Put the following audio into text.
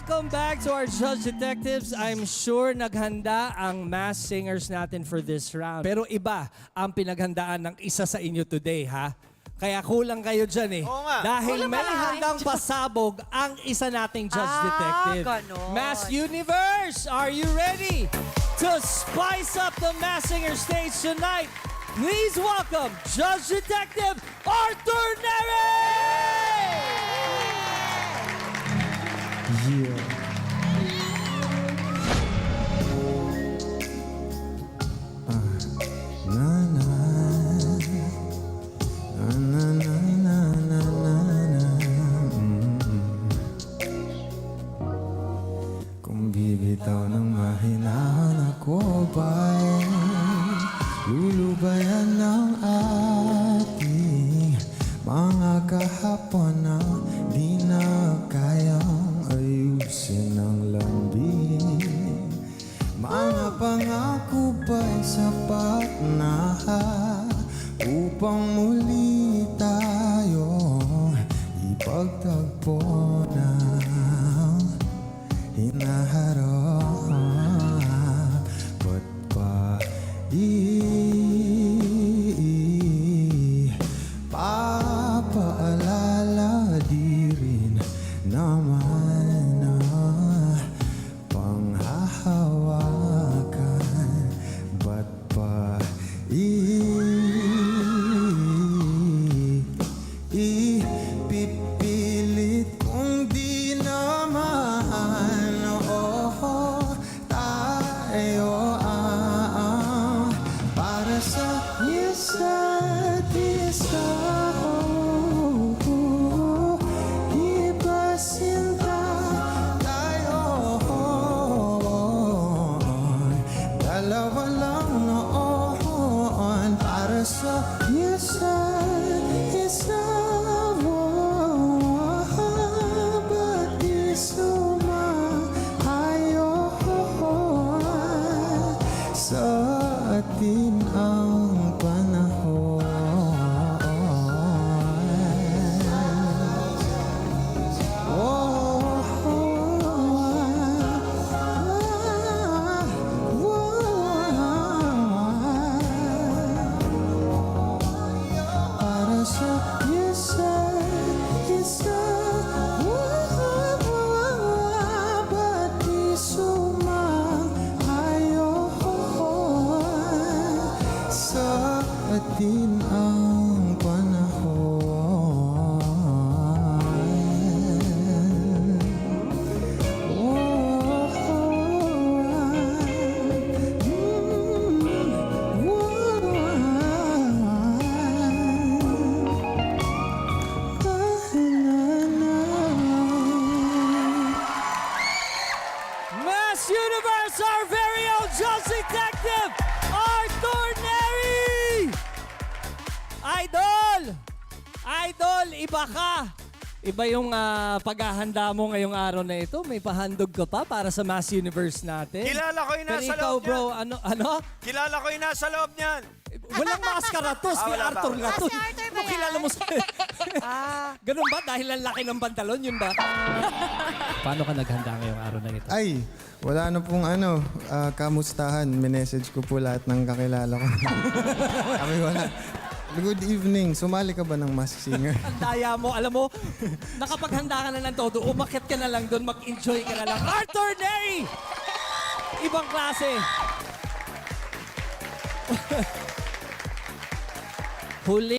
welcome back to our Judge Detectives. I'm sure naghanda ang mass singers natin for this round. Pero iba ang pinaghandaan ng isa sa inyo today, ha? Kaya kulang kayo dyan eh. Oo nga. Dahil Kulang may pala. handang pasabog ang isa nating Judge Detective. Ganon. Mass Universe, are you ready to spice up the mass singer stage tonight? Please welcome Judge Detective Arthur Neri! Kung bibitaw ng mahinahan ako ba'y lulubayan ng ating mga kahapon na di na kayang ayusin ng lambing. Mga pangako ba'y sapat na upang muli tayo ipagtagpo ng hinaharap? Ba't pa papaalala di rin naman na panghahawakan? Ba't pa ipipilit kung di naman tayo para sa isa't isa? Ipasinta tayo, dalawa lang noon para sa isa't isa. Ba't di sumahayo sa atin ang panahon? Para sa isa't isa, ba't di sumahayo sa atin ang panahon? Mass Universe, our very own Judge Detective, Arthur Neri! Idol! Idol, iba ka! Iba yung paghahanda mo ngayong araw na ito. May pahandog ka pa para sa Mass Universe natin. Kilala ko yung Pero nasa ikaw, loob bro, niyan. ano? Kilala ko yung nasa loob niyan. Walang maskara to, si wala ba, Arthur wala. nga to. Si Arthur ba Ano yan? kilala mo sa... Ganun ba? Dahil ang laki ng pantalon, yun ba? Paano ka naghanda ngayong araw na ito? Ay, wala na pong kamustahan. Minessage ko po lahat ng kakilala ko. Sabi ko na, good evening, sumali ka ba ng Masked Singer? Ang daya mo, alam mo, nakapaghanda ka na ng todo, umakyat ka na lang doon, mag-enjoy ka na lang. Arthur Neri! Ibang klase. Huli.